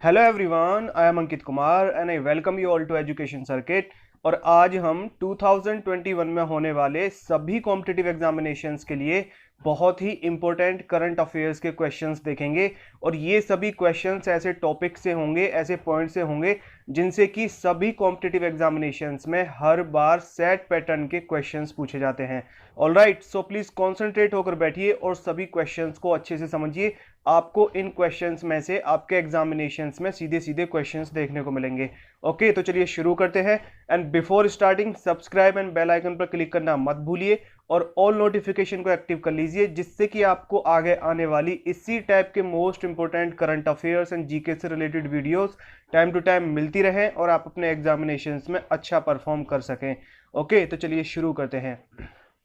Hello everyone, I am Ankit Kumar and I welcome you all to education circuit. और आज हम 2021 में होने वाले सभी कॉम्पिटिटिव एग्जामिनेशंस के लिए बहुत ही इंपॉर्टेंट करंट अफेयर्स के क्वेश्चंस देखेंगे। और ये सभी क्वेश्चंस ऐसे टॉपिक से होंगे, ऐसे पॉइंट से होंगे जिनसे कि सभी कॉम्पिटिटिव एग्जामिनेशंस में हर बार सेट पैटर्न के क्वेश्चंस पूछे जाते हैं। ऑलराइट, सो प्लीज कॉन्सेंट्रेट होकर बैठिए और सभी क्वेश्चंस को अच्छे से समझिए। आपको इन क्वेश्चंस में से आपके एग्जामिनेशंस में सीधे सीधे क्वेश्चंस देखने को मिलेंगे। ओके, तो चलिए शुरू करते हैं। And before starting, subscribe and bell icon पर क्लिक करना मत भूलिए और ऑल नोटिफिकेशन को एक्टिव कर लीजिए, जिससे कि आपको आगे आने वाली इसी टाइप के most important current affairs and GK से related videos time to time मिलती रहें और आप अपने एग्जामिनेशंस में अच्छा परफॉर्म कर सकें। ओके, तो चलिए शुरू करते हैं।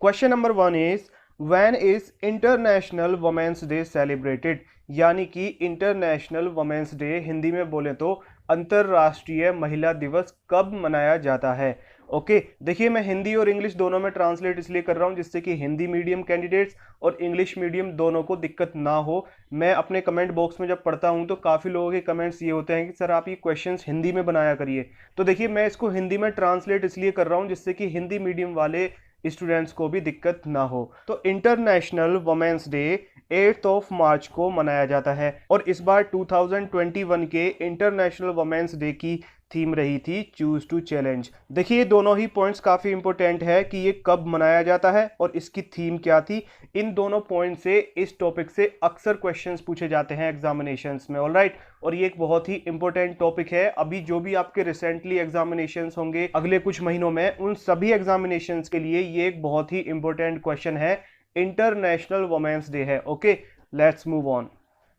Question number 1 is when is international women's day celebrated. यानी कि इंटरनेशनल वुमेन्स डे हिंदी में बोले तो अंतरराष्ट्रीय महिला दिवस कब मनाया जाता है। ओके, देखिए मैं हिंदी और इंग्लिश दोनों में ट्रांसलेट इसलिए कर रहा हूं जिससे कि हिंदी मीडियम कैंडिडेट्स और इंग्लिश मीडियम दोनों को दिक्कत ना हो। मैं अपने कमेंट बॉक्स में जब पढ़ता हूं तो काफ़ी लोगों के कमेंट्स ये होते हैं कि सर आप ये क्वेश्चंस हिंदी में बनाया करिए। तो देखिए मैं इसको हिंदी में ट्रांसलेट इसलिए कर रहा हूं जिससे कि हिंदी मीडियम वाले स्टूडेंट्स को भी दिक्कत ना हो। तो international women's day 8 of March को मनाया जाता है और इस बार 2021 के इंटरनेशनल वुमेन्स डे की थीम रही थी चूज टू चैलेंज। देखिए ये दोनों ही पॉइंट्स काफी इंपॉर्टेंट है कि ये कब मनाया जाता है और इसकी थीम क्या थी। इन दोनों पॉइंट से इस टॉपिक से अक्सर क्वेश्चंस पूछे जाते हैं एग्जामिनेशंस में। ऑलराइट, और ये एक बहुत ही इंपॉर्टेंट टॉपिक है। अभी जो भी आपके रिसेंटली एग्जामिनेशंस होंगे अगले कुछ महीनों में, उन सभी एग्जामिनेशंस के लिए ये एक बहुत ही इंपॉर्टेंट क्वेश्चन है। इंटरनेशनल वुमेन्स डे है। Okay, let's move on.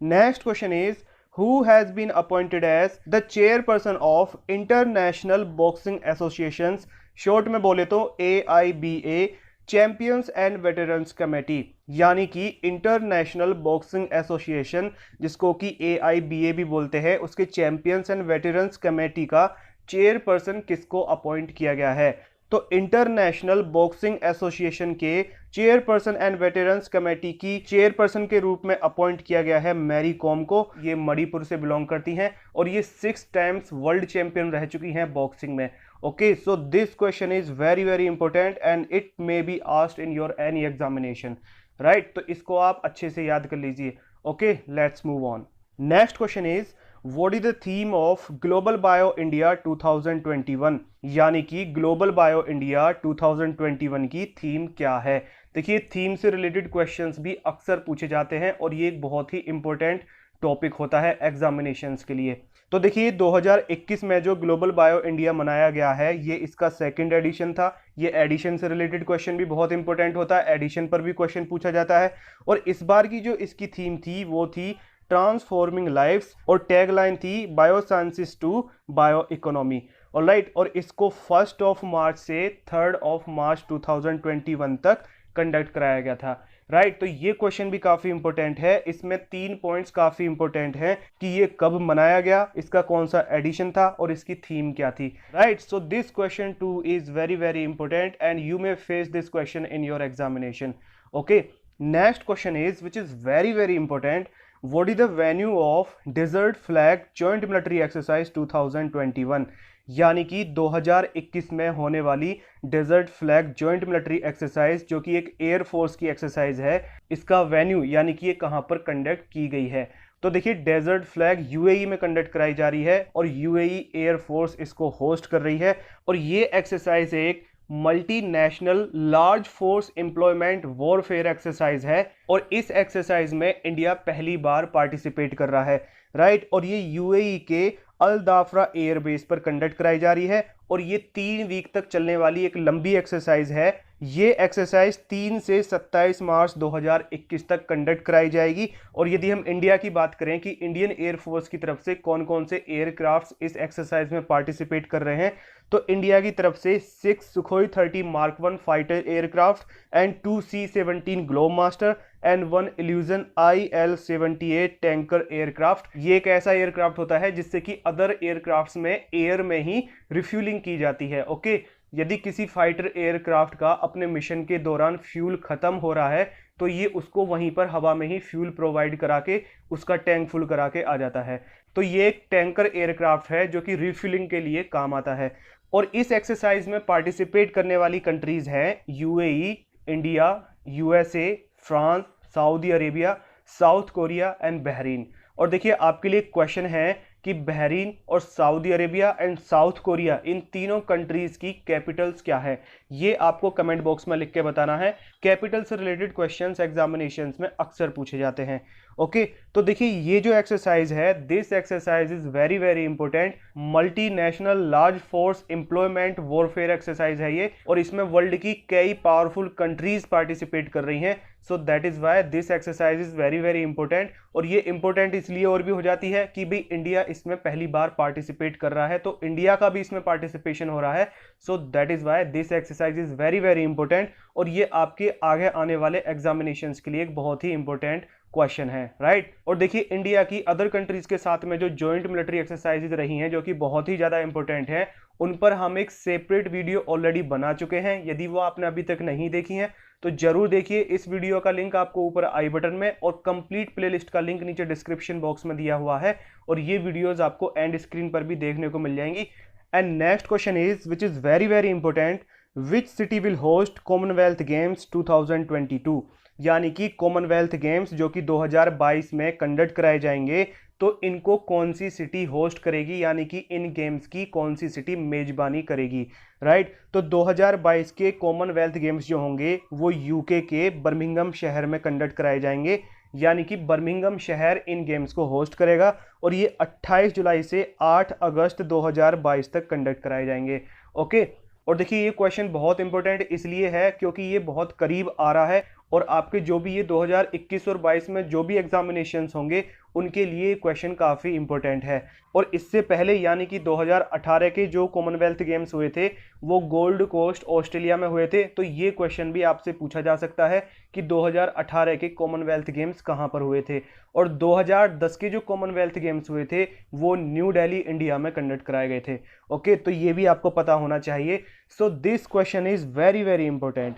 Next question is who has been appointed as the chairperson of International Boxing Associations, short में बोले तो AIBA champions and veterans committee. यानी कि इंटरनेशनल बॉक्सिंग एसोसिएशन जिसको कि AIBA भी बोलते हैं, उसके चैंपियंस एंड वेटरन्स कमेटी का चेयरपर्सन किसको अपॉइंट किया गया है। तो इंटरनेशनल बॉक्सिंग एसोसिएशन के चेयरपर्सन एंड वेटरन्स कमेटी की चेयरपर्सन के रूप में अपॉइंट किया गया है मैरी कॉम को। ये मणिपुर से बिलोंग करती हैं और ये 6 टाइम्स वर्ल्ड चैंपियन रह चुकी हैं बॉक्सिंग में। Okay, so this question is very very important and it may be asked in your any examination. Right, तो इसको आप अच्छे से याद कर लीजिए। Okay, let's move on. Next question is what is the theme of global bio India 2021। यानी कि ग्लोबल बायो इंडिया 2021 की थीम क्या है। देखिए थीम से रिलेटेड क्वेश्चंस भी अक्सर पूछे जाते हैं और ये एक बहुत ही इंपॉर्टेंट टॉपिक होता है एग्जामिनेशंस के लिए। तो देखिए 2021 में जो ग्लोबल बायो इंडिया मनाया गया है ये इसका सेकंड एडिशन था। ये एडिशन से रिलेटेड क्वेश्चन भी बहुत इंपॉर्टेंट होता है, एडिशन पर भी क्वेश्चन पूछा जाता है। और इस बार की जो इसकी थीम थी वो थी ट्रांसफॉर्मिंग लाइफ्स और टैगलाइन थी बायोसाइंसिस टू बायो इकोनॉमी। ऑलराइट, और इसको 1 ऑफ मार्च से 3 ऑफ मार्च 2021 तक कंडक्ट कराया गया था। राइट, तो ये क्वेश्चन भी काफी इंपॉर्टेंट है। इसमें 3 पॉइंट्स काफी इंपॉर्टेंट हैं कि ये कब मनाया गया, इसका कौन सा एडिशन था और इसकी थीम क्या थी। Right, so this question two is very very important and you may face this question in your examination. Okay, next question is which is very very important, what is the venue of desert flag joint military exercise 2021। यानी कि 2021 में होने वाली desert flag joint military exercise जो कि एक air force की exercise है, इसका वेन्यू यानी कि ये कहां पर कंडक्ट की गई है। तो देखिए डेजर्ट फ्लैग यूएई में कंडक्ट कराई जा रही है और यूएई एयरफोर्स इसको होस्ट कर रही है। और ये एक्सरसाइज एक multinational large force employment warfare exercise है और इस एक्सरसाइज में इंडिया पहली बार पार्टिसिपेट कर रहा है। राइट, और ये यूएई के अल दाफरा एयरबेस पर कंडक्ट कराई जा रही है और ये 3 वीक तक चलने वाली एक लंबी एक्सरसाइज है। ये एक्सरसाइज 3 से 27 मार्च 2021 तक कंडक्ट कराई जाएगी। और यदि हम इंडिया की बात करें कि इंडियन एयरफोर्स की तरफ से कौन कौन से एयरक्राफ्ट इस एक्सरसाइज में पार्टिसिपेट कर रहे हैं, तो इंडिया की तरफ से 6 Sukhoi 30 mark 1 fighter aircraft and 2 C-17 globe master and 1 illusion IL-78 tanker aircraft. ये एक ऐसा एयरक्राफ्ट होता है जिससे कि अदर एयरक्राफ्ट्स में एयर में ही रिफ्यूलिंग की जाती है। ओके, यदि किसी फाइटर एयरक्राफ्ट का अपने मिशन के दौरान फ्यूल खत्म हो रहा है तो ये उसको वहीं पर हवा में ही फ्यूल प्रोवाइड करा के उसका टैंक फुल करा के आ जाता है। तो ये एक टैंकर एयरक्राफ्ट है जो कि रिफ्यूलिंग के लिए काम आता है। और इस एक्सरसाइज में पार्टिसिपेट करने वाली कंट्रीज हैं UAE, India, USA, France, Saudi Arabia, South Korea and Bahrain. और देखिए आपके लिए क्वेश्चन है कि बहरीन और Saudi Arabia and South Korea इन तीनों कंट्रीज की कैपिटल्स क्या है, ये आपको कमेंट बॉक्स में लिख के बताना है। कैपिटल से रिलेटेड क्वेश्चंस एग्जामिनेशंस में अक्सर पूछे जाते हैं। ओके, तो देखिए ये जो एक्सरसाइज है, this exercise is very very important. Multinational large force employment warfare exercise है ये, और इसमें वर्ल्ड की कई पावरफुल कंट्रीज पार्टिसिपेट कर रही हैं। So that is why this exercise is very very important. और ये इंपॉर्टेंट इसलिए और भी हो जाती है कि भाई इंडिया इसमें पहली बार पार्टिसिपेट कर रहा है, तो इंडिया का भी इसमें पार्टिसिपेशन हो रहा है। So that is why this exercise is very very important, और ये आपके आगे आने वाले एग्जामिनेशंस के लिए एक बहुत ही इंपॉर्टेंट क्वेश्चन है, राइट। और देखिए इंडिया की अदर कंट्रीज के साथ में जो जॉइंट मिलिट्री एक्सरसाइजेज रही हैं जो कि बहुत ही ज्यादा इंपॉर्टेंट है, उन पर हम एक सेपरेट वीडियो ऑलरेडी बना चुके हैं। यदि वो आपने अभी तक नहीं देखी है तो जरूर देखिए। इस वीडियो का लिंक आपको ऊपर आई बटन में और कंप्लीट प्लेलिस्ट का लिंक नीचे डिस्क्रिप्शन बॉक्स में दिया हुआ है, और ये वीडियोस आपको एंड स्क्रीन पर भी देखने को मिल जाएंगी। And next question is which is very very important, which city will host Commonwealth games 2022, यानी कि कॉमनवेल्थ गेम्स जो कि 2022 में कंडक्ट कराए जाएंगे, तो इनको कौन सी सिटी होस्ट करेगी, यानी कि इन गेम्स की कौन सी सिटी मेजबानी करेगी, राइट। तो 2022 के कॉमनवेल्थ गेम्स जो होंगे वो यूके के बर्मिंघम शहर में कंडक्ट कराए जाएंगे, यानी कि बर्मिंघम शहर इन गेम्स को होस्ट करेगा, और ये 28 जुलाई से 8 अगस्त 2022 तक कंडक्ट कराए जाएंगे। ओके, और देखिए ये क्वेश्चन बहुत इंपॉर्टेंट इसलिए है क्योंकि ये बहुत करीब आ रहा है, और आपके जो भी ये 2021 और 22 में जो भी एग्जामिनेशंस होंगे उनके लिए क्वेश्चन काफ़ी इंपॉर्टेंट है। और इससे पहले यानी कि 2018 के जो कॉमनवेल्थ गेम्स हुए थे वो गोल्ड कोस्ट ऑस्ट्रेलिया में हुए थे, तो ये क्वेश्चन भी आपसे पूछा जा सकता है कि 2018 के कॉमनवेल्थ गेम्स कहाँ पर हुए थे। और 2010 के जो कॉमनवेल्थ गेम्स हुए थे वो न्यू दिल्ली इंडिया में कंडक्ट कराए गए थे। ओके, तो ये भी आपको पता होना चाहिए। So this question is very very important,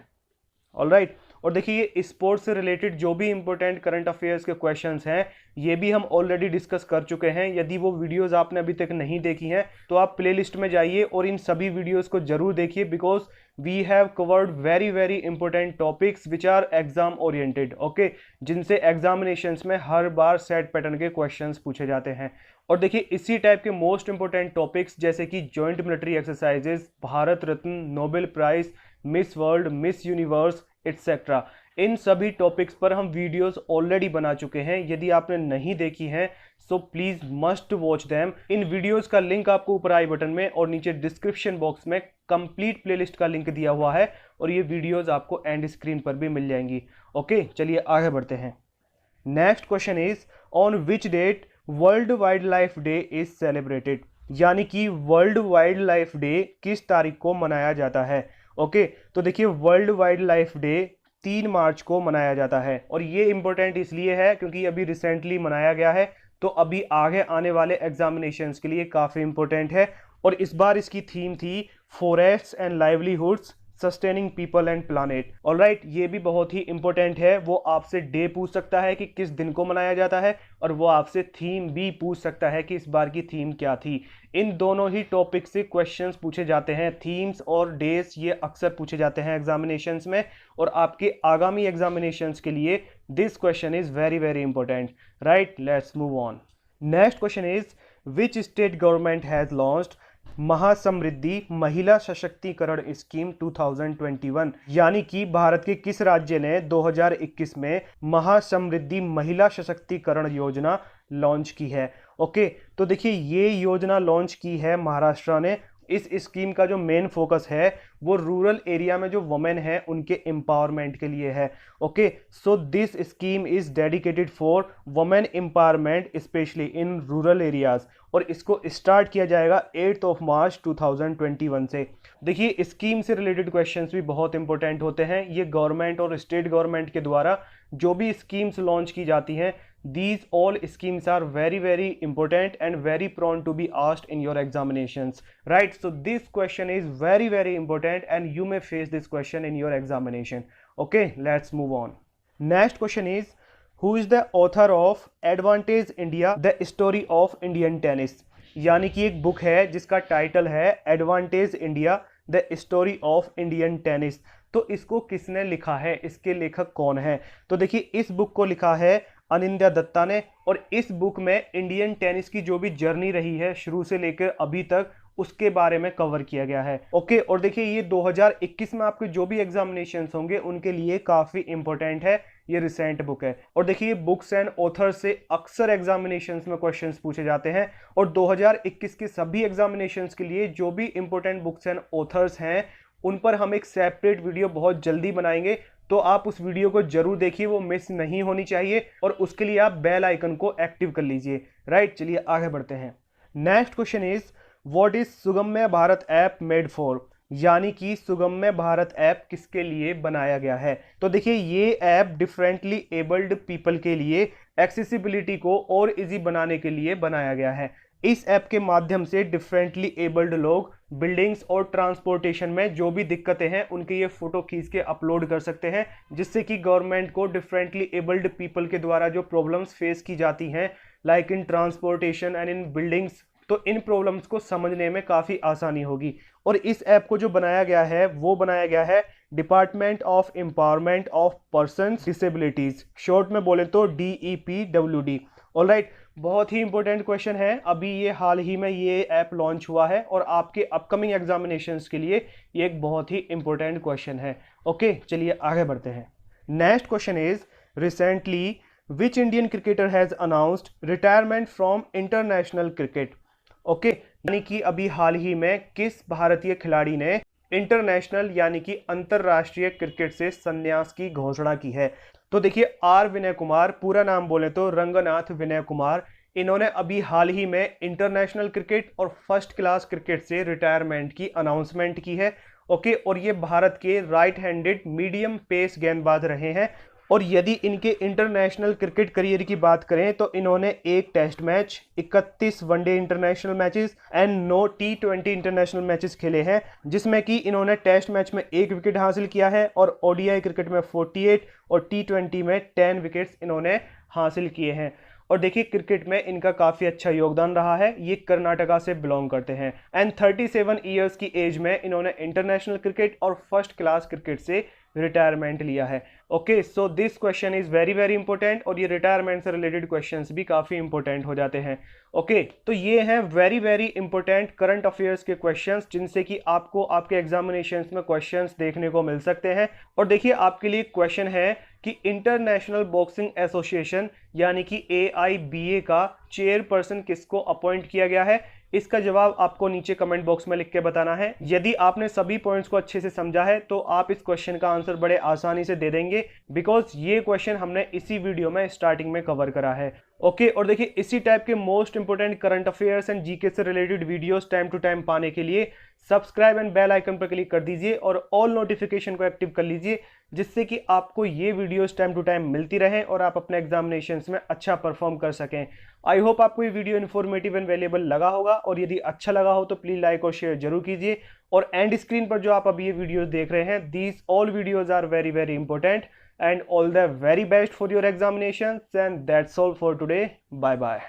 alright. और देखिए ये स्पोर्ट्स से रिलेटेड जो भी इंपॉर्टेंट करंट अफेयर्स के क्वेश्चंस हैं ये भी हम ऑलरेडी डिस्कस कर चुके हैं। यदि वो वीडियोस आपने अभी तक नहीं देखी हैं तो आप प्लेलिस्ट में जाइए और इन सभी वीडियोस को जरूर देखिए, because we have covered very very important topics which are exam oriented, okay, जिनसे एग्जामिनेशंस में हर बार सेट पैटर्न के क्वेश्चंस पूछे जाते हैं। और देखिए इसी टाइप के मोस्ट इंपॉर्टेंट टॉपिक्स जैसे कि joint military exercises, Bharat Ratna, Nobel prize, Miss World, Miss Universe etcetera, इन सभी टॉपिक्स पर हम वीडियोस ऑलरेडी बना चुके हैं। यदि आपने नहीं देखी हैं so please must watch them. In videos का लिंक आपको ऊपर आई बटन में और नीचे डिस्क्रिप्शन बॉक्स में कंप्लीट प्लेलिस्ट का लिंक दिया हुआ है, और ये वीडियोस आपको एंड स्क्रीन पर भी मिल जाएंगी। ओके, चलिए आगे बढ़ते हैं। Next question is on which date world wild day is celebrated, यानी कि वर्ल्ड वाइल्ड लाइफ डे किस तारीख को मनाया जाता है। ओके, तो देखिए वर्ल्ड वाइल्ड लाइफ डे 3 मार्च को मनाया जाता है, और ये इंपॉर्टेंट इसलिए है क्योंकि अभी रिसेंटली मनाया गया है, तो अभी आगे आने वाले एग्जामिनेशंस के लिए काफ़ी इंपॉर्टेंट है। और इस बार इसकी थीम थी forests and livelihoods sustaining people and planet, alright. ये भी बहुत ही इंपॉर्टेंट है, वो आपसे डे पूछ सकता है कि किस दिन को मनाया जाता है, और वो आपसे थीम भी पूछ सकता है कि इस बार की थीम क्या थी। इन दोनों ही टॉपिक से क्वेश्चंस पूछे जाते हैं, थीम्स और डेज ये अक्सर पूछे जाते हैं एग्जामिनेशंस में, और आपके आगामी एग्जामिनेशंस के लिए this question is very very important, right. Let's move on. Next question is which state government has launched Mahasamriddhi Mahila Sashaktikaran scheme 2021, यानी कि भारत के किस राज्य ने 2021 में महासमृद्धि महिला सशक्तिकरण योजना लॉन्च की है। ओके, तो देखिए ये योजना लॉन्च की है महाराष्ट्र ने। इस स्कीम का जो मेन फोकस है वो रूरल एरिया में जो वुमेन है उनके एम्पावरमेंट के लिए है। Okay, so this scheme is dedicated for women empowerment specially in rural areas, और इसको स्टार्ट किया जाएगा 8 मार्च 2021 से। देखिए स्कीम से रिलेटेड क्वेश्चंस भी बहुत इंपॉर्टेंट होते हैं। ये गवर्नमेंट और स्टेट गवर्नमेंट के द्वारा जो भी स्कीम्स लॉन्च की जाती हैं, these all schemes are very very important and very prone to be asked in your examinations, right? So this question is very very important and you may face this question in your examination. Okay, let's move on. Next question is who is the author of advantage India the story of Indian tennis. यानी कि एक book है जिसका title है advantage India the story of Indian tennis. तो इसको किसने लिखा है, इसके लेखक कौन है? तो देखिए इस बुक को लिखा है अनिंद्या दत्ता ने, और इस बुक में इंडियन टेनिस की जो भी जर्नी रही है शुरू से लेकर अभी तक उसके बारे में कवर किया गया है। ओके, और देखिए ये 2021 में आपके जो भी एग्जामिनेशंस होंगे उनके लिए काफी इंपॉर्टेंट है, ये रिसेंट बुक है। और देखिए बुक्स एंड ऑथर से अक्सर एग्जामिनेशंस में क्वेश्चंस पूछे जाते हैं, और 2021 के सभी एग्जामिनेशंस के लिए जो भी इंपॉर्टेंट बुक्स एंड ऑथर्स हैं उन पर हम एक सेपरेट वीडियो बहुत जल्दी बनाएंगे, तो आप उस वीडियो को जरूर देखिए, वो मिस नहीं होनी चाहिए। और उसके लिए आप बेल आइकन को एक्टिव कर लीजिए। राइट, चलिए आगे बढ़ते हैं। Next question is what is Sugamya Bharat app made for. यानी कि सुगम्य भारत ऐप किसके लिए बनाया गया है? तो देखिए ये ऐप डिफरेंटली एबल्ड पीपल के लिए एक्सेसिबिलिटी को और इजी बनाने के लिए बनाया गया है। इस ऐप के माध्यम से डिफरेंटली एबल्ड लोग बिल्डिंग्स और ट्रांसपोर्टेशन में जो भी दिक्कतें हैं उनके ये फोटो खींच के अपलोड कर सकते हैं, जिससे कि गवर्नमेंट को डिफरेंटली एबल्ड पीपल के द्वारा जो प्रॉब्लम्स फेस की जाती हैं like in transportation and in buildings, तो इन प्रॉब्लम्स को समझने में काफ़ी आसानी होगी। और इस ऐप को जो बनाया गया है वो बनाया गया है department of empowerment of persons disabilities, short में बोले तो DEPWD। ऑलराइट, बहुत ही इंपॉर्टेंट क्वेश्चन है। अभी ये हाल ही में ये ऐप लॉन्च हुआ है और आपके अपकमिंग एग्जामिनेशंस के लिए ये एक बहुत ही इंपॉर्टेंट क्वेश्चन है। ओके, चलिए आगे बढ़ते हैं। Next question is recently which Indian cricketer has announced retirement from international cricket. Okay, यानी कि अभी हाल ही में किस भारतीय खिलाड़ी ने इंटरनेशनल यानी कि अंतरराष्ट्रीय क्रिकेट से संन्यास की घोषणा की है? तो देखिए आर विनय कुमार, पूरा नाम बोले तो रंगनाथ विनय कुमार, इन्होंने अभी हाल ही में इंटरनेशनल क्रिकेट और फर्स्ट क्लास क्रिकेट से रिटायरमेंट की अनाउंसमेंट की है। ओके, और ये भारत के राइट हैंडेड मीडियम पेस गेंदबाज रहे हैं। और यदि इनके इंटरनेशनल क्रिकेट करियर की बात करें तो इन्होंने एक test match, 31 one day international matches and 9 T20 international matches खेले हैं, जिसमें कि इन्होंने टेस्ट मैच में 1 विकेट हासिल किया है और ODI क्रिकेट में 48 और T20 में 10 विकेट्स इन्होंने हासिल किए हैं। और देखिए क्रिकेट में इनका काफ़ी अच्छा योगदान रहा है। ये कर्नाटका से बिलोंग करते हैं एंड 37 ईयर्स की एज में इन्होंने इंटरनेशनल क्रिकेट और फर्स्ट क्लास क्रिकेट से रिटायरमेंट लिया है। Okay, so this question is very very important, और ये रिटायरमेंट से रिलेटेड क्वेश्चंस भी काफ़ी इंपॉर्टेंट हो जाते हैं। ओके, तो ये हैं very very important current affairs के क्वेश्चंस, जिनसे कि आपको आपके एग्जामिनेशंस में क्वेश्चंस देखने को मिल सकते हैं। और देखिए आपके लिए क्वेश्चन है कि इंटरनेशनल बॉक्सिंग एसोसिएशन यानी कि AIBA का चेयरपर्सन किसको अपॉइंट किया गया है? इसका जवाब आपको नीचे कमेंट बॉक्स में लिख के बताना है। यदि आपने सभी पॉइंट्स को अच्छे से समझा है तो आप इस क्वेश्चन का आंसर बड़े आसानी से दे देंगे, बिकॉज ये क्वेश्चन हमने इसी वीडियो में स्टार्टिंग में कवर करा है। ओके, और देखिए इसी टाइप के most important current affairs and GK से related videos time to time पाने के लिए सब्सक्राइब एंड बेल आइकन पर क्लिक कर दीजिए और ऑल नोटिफिकेशन को एक्टिव कर लीजिए, जिससे कि आपको ये वीडियोस टाइम टू टाइम मिलती रहें और आप अपने एग्जामिनेशंस में अच्छा परफॉर्म कर सकें। आई होप आपको ये वीडियो इन्फॉर्मेटिव एंड वैल्यूएबल लगा होगा, और यदि अच्छा लगा हो तो प्लीज लाइक और शेयर जरूर कीजिए। और एंड स्क्रीन पर जो आप अभी ये वीडियोस देख रहे हैं, these all videos are very very important, and all the very best for your examinations, and that's all for today. Bye bye.